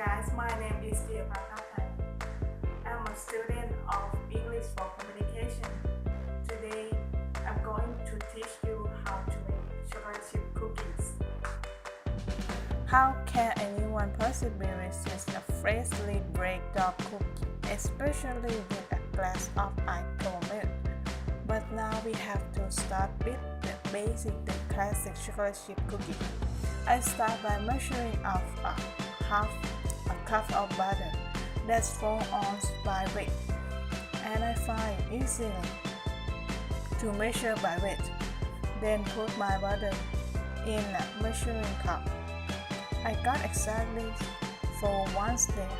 guys, my name is Jeerapak Tapthai. I'm a student of English for Communication. Today, I'm going to teach you how to make chocolate chip cookies. How can anyone possibly resist a freshly baked dough cookie, especially with a glass of cold milk? But now we have to start with the basic, the classic chocolate chip cookie. I start by measuring out half a cup of butter. That's 4 ounces by weight, and I find easily to measure by weight. Then put my butter in a measuring cup. I got exactly 4 ounces there.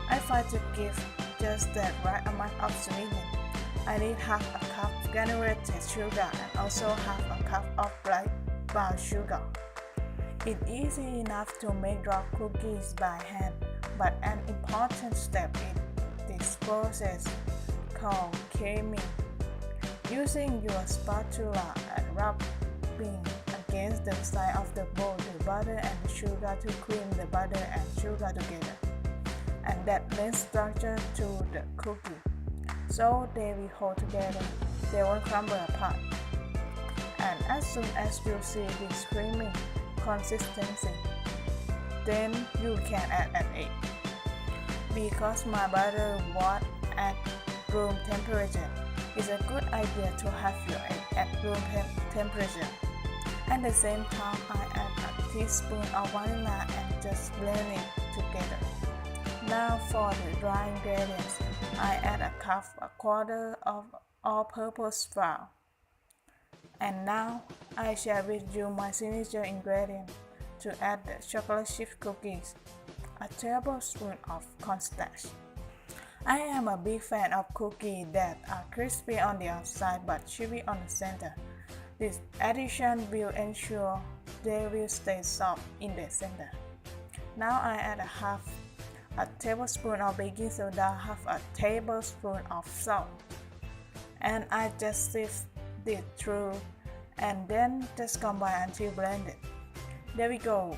I try to give just the right amount of sweetening. I need half a cup granulated sugar and also half a cup of light brown sugar. It's easy enough to make raw cookies by hand, but an important step in this process called creaming. Using your spatula and rubbing against the side of the bowl the butter and the sugar to cream the butter and sugar together, and that lends structure to the cookie, so they will hold together, they won't crumble apart. And as soon as you see this creaming consistency, then you can add an egg. Because my butter was at room temperature, it's a good idea to have your egg at room temperature. At the same time, I add a teaspoon of vanilla and just blend it together. Now for the dry ingredients, I add a quarter of all-purpose flour. And now I share with you my signature ingredient to add the chocolate chip cookies: a tablespoon of cornstarch. I am a big fan of cookies that are crispy on the outside but chewy on the center. This addition will ensure they will stay soft in the center. Now I add a tablespoon of baking soda, half a tablespoon of salt, and I just sift it through and then just combine until blended. There we go.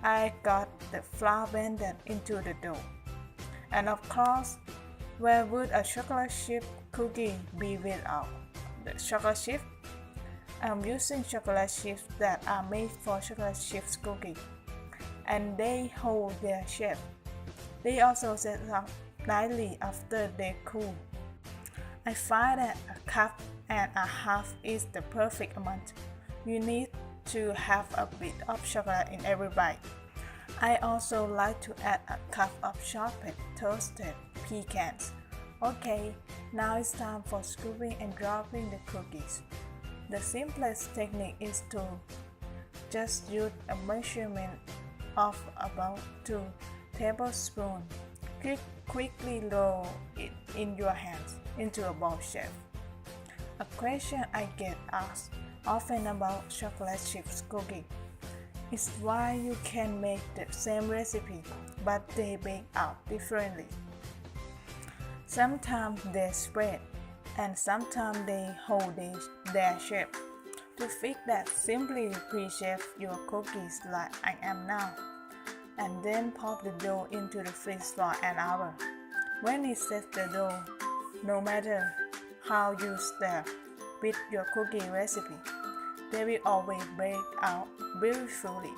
I got the flour blended into the dough. And of course, where would a chocolate chip cookie be without the chocolate chip? I'm using chocolate chips that are made for chocolate chips cookie, and they hold their shape. They also set up nicely after they cool. I find that a cup and a half is the perfect amount. You need to have a bit of chocolate in every bite. I also like to add a cup of chocolate toasted pecans. Okay, now it's time for scooping and dropping the cookies. The simplest technique is to just use a measurement of about 2 tablespoons. Quickly roll it in your hands into a ball shape. A question I get asked often about chocolate chip cookie is why you can make the same recipe but they bake out differently. Sometimes they spread and sometimes they hold their shape. To fix that, simply pre-shape your cookies like I am now, and then pop the dough into the fridge for an hour. When it sets the dough, no matter how you stir with your cookie recipe, they will always break out beautifully.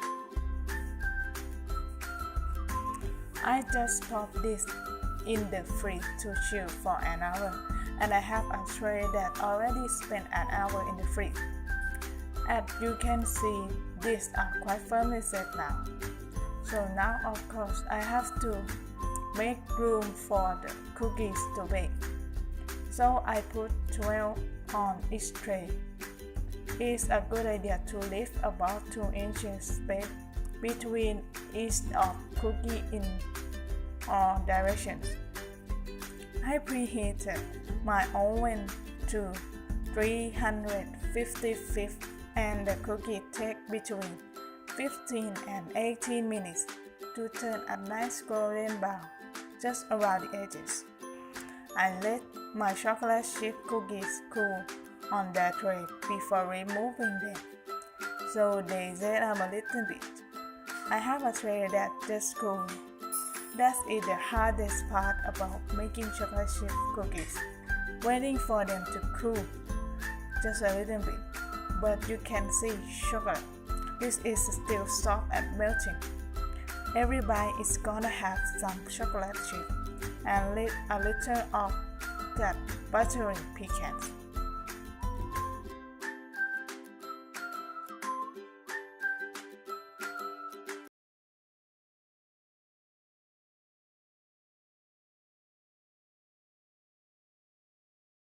I just pop this in the fridge to chill for an hour, and I have a tray that already spent an hour in the fridge. As you can see, these are quite firmly set now. So now of course I have to make room for the cookies to bake. So I put 12 on each tray. It's a good idea to leave about 2 inches space between each of cookie in all directions. I preheated my oven to 350 and the cookie take between 15 and 18 minutes to turn a nice golden brown just around the edges. I let my chocolate chip cookies cool on their tray before removing them, so they set up a little bit. I have a tray that just cooled That is the hardest part about making chocolate chip cookies, waiting for them to cool just a little bit. But you can see chocolate. This is still soft and melting. Every bite is gonna have some chocolate chip and a little of that buttery pecans.